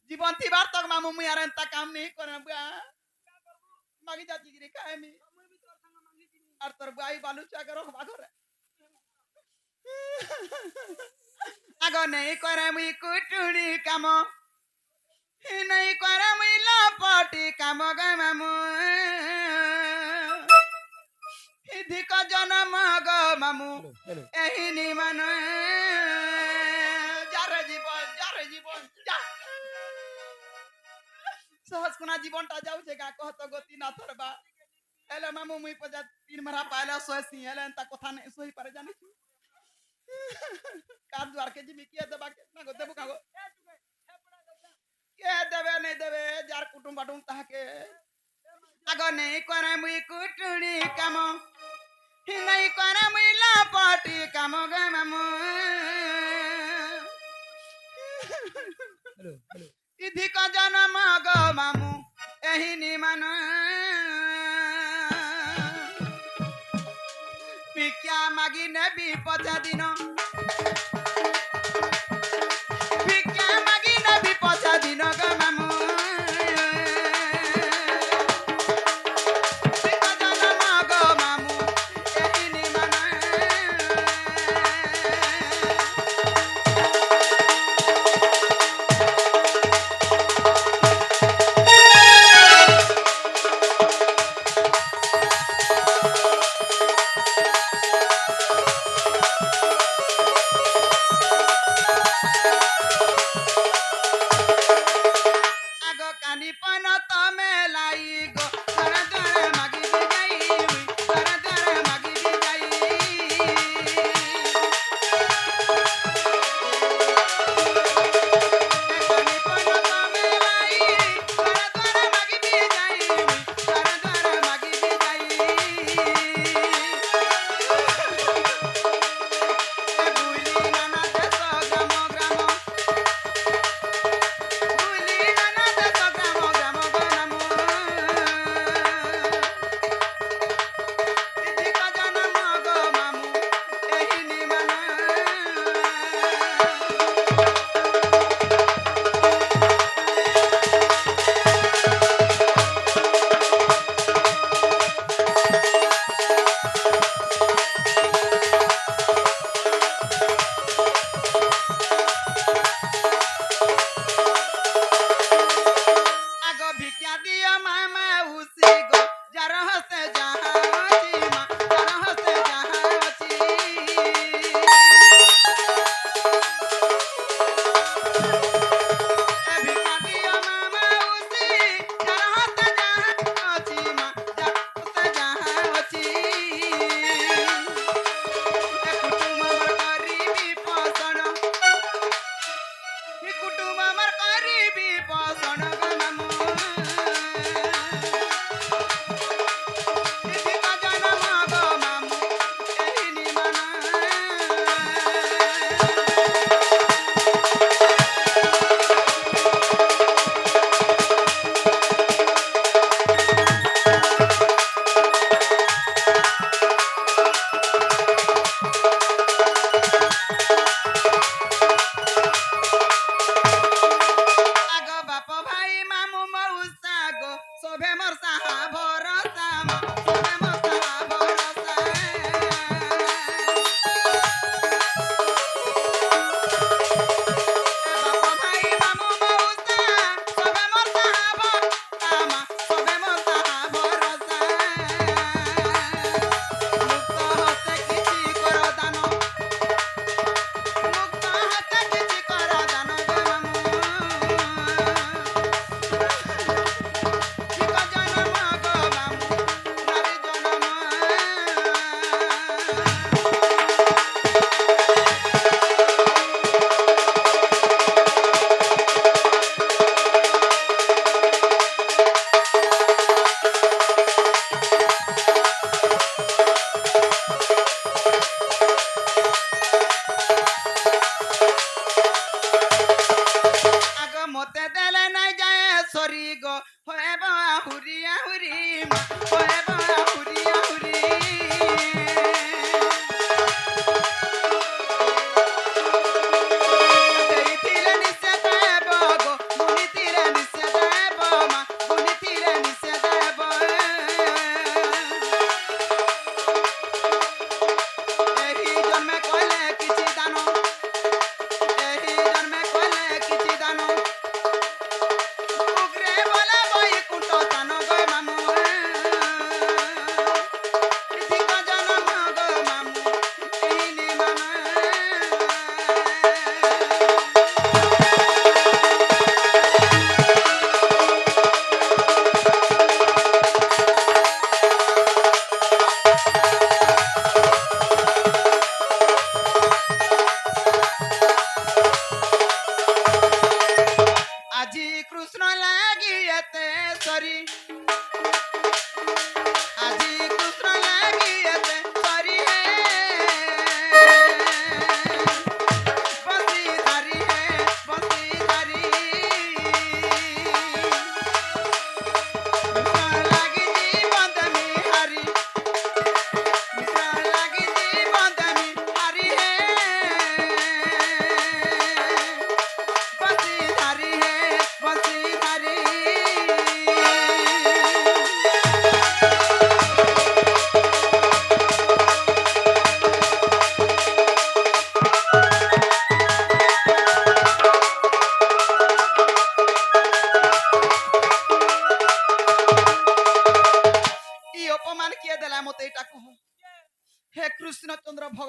জীবন থিবার তক মামু মুই আর এন্তা কাম নেই করে বুয়া মাগি যাচ্ছি গিরি খাইমি আর তোর বুয়াই বালু চাকর হবা করে আগ নেই করে মুই কুটুড়ি কাম নেই করে মুই লপটি কাম গে মামু ধিক জনম গো মামু এহিনি মান যারে জীবন যা সহজ কোনা জীবনটা যাউছে গা কহত গতি না থরবা এলে মামু মুই পজা তিন মারা পাইলা সহি এলে তা কথা নাই সহি পারে জানিস কার দ্বার কে জিমি কে দেবা কে না গো দেবু কাগো কে দেবে নাই দেবে যার কুটুম বাটুম তাহাকে আগ নেই করে মুই কুটুড়ি কাম নাই করে মুই লাপটি কাম গে মামু ইধিক জনম গো মামু এহিনি মান ভিক্ষা মাগি নেবি পচা দিন ভিক্ষা মাগি নেবি পচা দিন গো মামু ইধিক জনম গো মামু এহিনি মান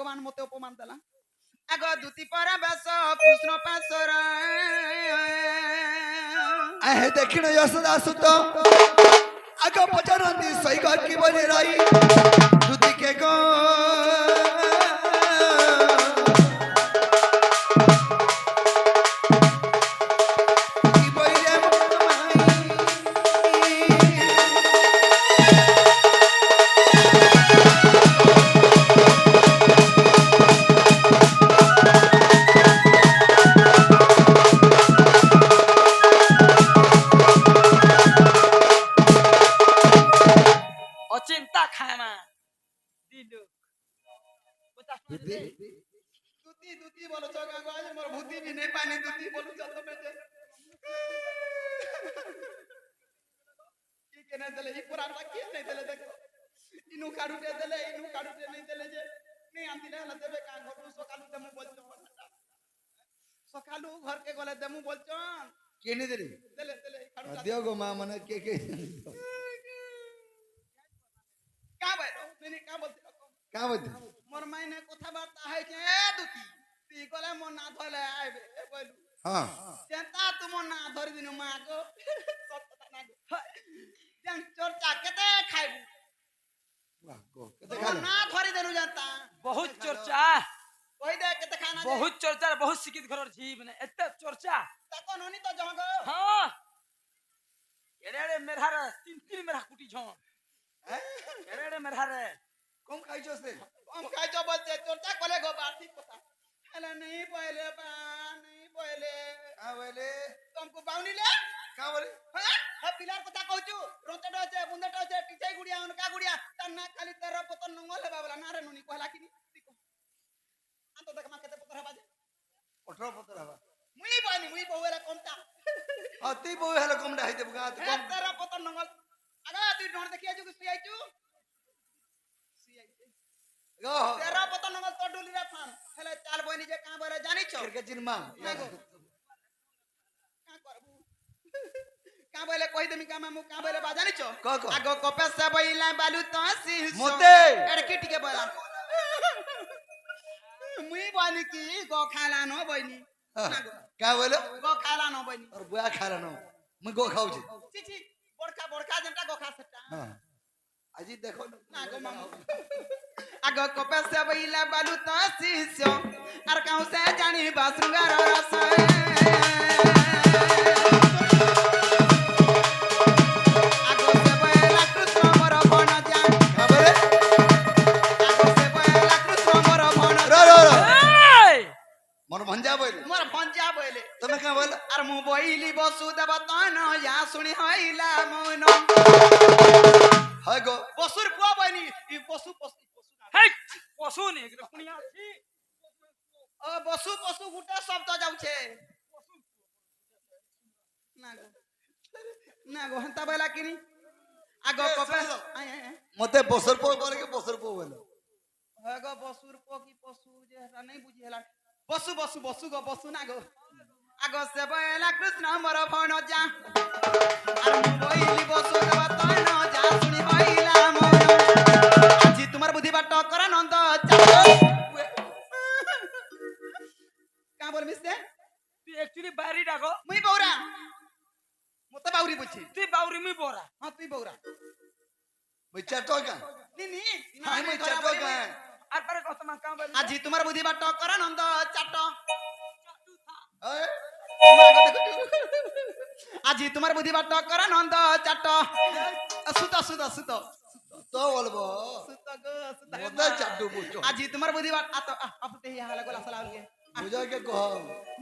ভগবান মতে অপমান দেলা আগ দুতি পরা বেশ কৃষ্ণ পাশর आहे दक्षिण यशोदा सुत आग पचारती सैगा की बने राई दुती के गो की बइले অচিন্তা খানা দিলু দুতি দুতি বলো চগা গো আজ মোর ভূতি বি নেই পানি দুতি বলো যত মেজে কি কেনে দেলে ই পুরাটা কি নেই দেলে দেখো ইনু কাড়ুটে দেলে ইনু কাড়ুটে নেই দেলে যে নেই আনতিলে হলা দেবে কা ঘরু সকালু দেমু বলছো সকালু ঘরকে গলে দেমু বলছন केने दे रे দেলে দেলে কাড়ুটা दियो गो मां मने के কা বাইলো নেই কা বলতে का बते মোর মাইনে কথাবার্তা হইছে এ দুতি তুই গলে মোর না ধরে আইবে এ বলু हां চেন্তা তোমার না ধরি দিন মা গো সব কথা না গো জান চর্চা কেতে খাইবু वाह गो केते তোমার खाना না ধরি দেনু জানতা বহুত চর্চা কই দে কেতে খানা দে বহুত চর্চা বহুত শিক্ষিত ঘরের ঝিব না এত চর্চা তাকো ননি তো জহ গো হ্যাঁ এড়ে এড়ে মেরহার তিন তিন মেরহা কুটি ঝন এড়ে এড়ে মেরহারে कम खाई जो से हम खाइ जो বলছে চর্চা কলে গো বাতি কথা হেলে নেই বইলে বা নেই বইলে का बोले तुमको बाउनी ले का बोले হ্যাঁ পিলার কথা কইছু রোটেটা আছে বুন্দাটা আছে টিচাই গুড়িয়া অনকা গুড়িয়া তার না খালি তেরা পতন নঙ্গল হেবা বলা না রে নুনি কহলা কিনি আন্ত দেখ মা কেতে পতর হেবা যে 18 पत्र हवा মুই বউলা কোনটা अति बो हेलो कम डाई दे बुगा तो হ্যাঁ তেরা পতন নঙ্গল আগা তুই ডর দেখি আজু কি আইছু गो তেরা পতন নঙ্গল তো ডুলি রে ফান হেলে চাল বই নিজে কা বরে জানিছ करके जिनमा কা করবু কা বলে কই দেমি কা মামু কা বলে বা জানিছ ক ক আগ কপেসা বইলা বালু তো সিস মতে এড় কি টিকে বলা মুই বলি কি গো খালা ন বইনি का बोले গো খালা ন বইনি और बुआ खा रहा मैं गो खाऊ छी চিচি বড়কা বড়কা যেটা গো খা সেটা हां আজি देखो না গো মামু আগ কপেসা বইলা বালু তো সিস আর কাউ সে জানি বাসুঙ্গার রস আগ সে বইলা কৃষ্ণ মোর বন যা का बोले আগ সে বইলা কৃষ্ণ মোর বন रो रो रो এই मन भंजा बोले মোর ভঞ্জা বইলে तुम का बोले আর মু বইলি বসু দেব তন ইয়া শুনি হইলা মন हाय गो বসুর পুয়া বইনি ই পশু পশু পশু না হেই পশু নি এগুলো কুনিয়া আছে ও বসু পশু গুটা শব্দ যাউছে না গো না গো হন্তা বইলা কিনি আগ কপে मते बसर पो करे के बसर पो बोले হয় গো বসুর পো কি পশু যে এটা নাই বুঝি হেলা বসু বসু বসু গো বসু না গো আগ সে বইলা কৃষ্ণ মোর ভণ যা আর মু বইলি বসু দেব তন যা শুনি হইলা মন আজি তোমার বুদ্ধি বাট করা নন্দ কা বল মিছে তুই একচুয়ালি বাইরে ডাকো মুই বৌরা মতে বাউরি বুঝছি তুই বাউরি মুই বড়া হ্যাঁ তুই বৌরা बच्चा तो का নিনি हाय मैं चटो का আর পারে কত মা কাম বলি আজি তোমার বুদ্ধি বাট করা নন্দ চাট हाय আজি তোমার বুদ্ধি বাট করা নন্দ চাট সুত সুত সুত तो बोलबो সুত গো সুত मते चट्टू बुचो আজি তোমার বুদ্ধি বাট আতো আপতে ইয়া হালা গোলা সালা উলকে बुझा के कहो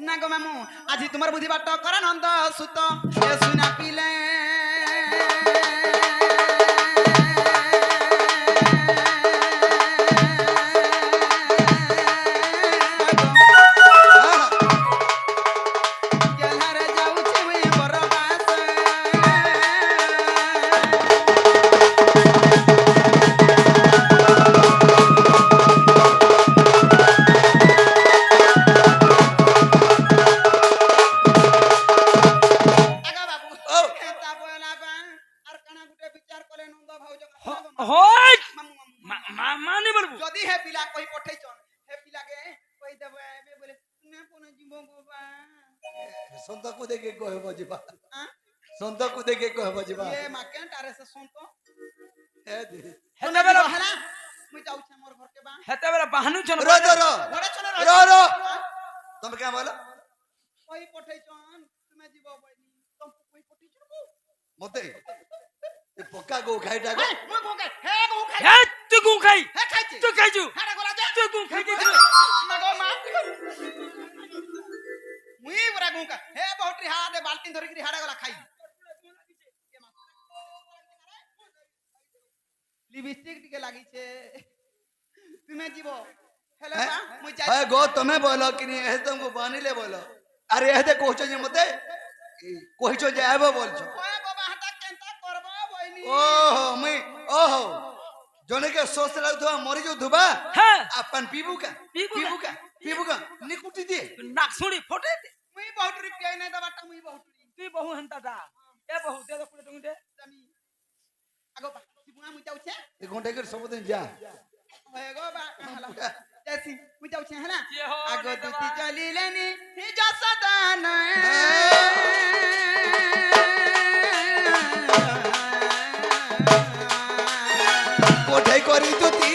না গো মামু আজি তোমার বুদ্ধি বাট করা নন্দ সুত এ সুনা পিলে গেলারে যাউছি মুই বরবাস আগা বাবু ও তারপর ସନ୍ତକୁ ଦେଖି କହିବ ଯିବା আঁ? ସନ୍ତକୁ ଦେଖି କହିବ ଯିବା এ মা কেনটারে সে শুনতো ଏ ଦିଦି। হেতেবেলা হেলা মুই যাউছে মোর ঘরকে বা হেতেবেলা বাহানু জন ର ର ର ঘরে চলে ର ର ତମେ କାଁ ବୋଲ কই পঠাইছন তুমি জীব বইনি তুমি কই পঠাইছন গো ମତେ ଏ ପକ୍କା ଗୋ ଖାଇଟା মুই গো কে হে গো খাই হে তুই গুম খাই হে খাইছি তুই খাইছু হাড়া গলা দে তুই গুম খাই দিছু মা গো মা মুই বড় গো কা হে বহুটরি হা দে বালতি ধরি কি হাড়া গলা খাই লিপস্টিক টিকে লাগিছে তুমি জীব হেলে বা মুই যাই হ্যাঁ গো তুমি বলো কি নি এ তুমକୁ বানিলে বলো আরে এতে কইছো যে মতে কইছো যে আইবো বলছো কয় বাবা হাটা কেনতা করব বইনি ओहो मैं ओहो जोने के सोच रहा था मरी जो धुबा হ্যাঁ अपन पीबू का पीबू का? पीबू का निकुटी दे নাক ছুড়ি ফটে দে মুই বহুটরি পিয়াই নাই দবাটা মুই বহুটরি তুই বহু হেনতা দা এ বহু দে দে কুড়ে টঙ্গে আমি আগো বা সিবুয়া মুই যাউছে एक घंटे के सब दिन जा হয়ে গো বা হালা যাইছি মুই যাউছে হলা যে হো আগো নে দেবা। দুতি চলিলেনি হি যশদান कोठे करी तो ती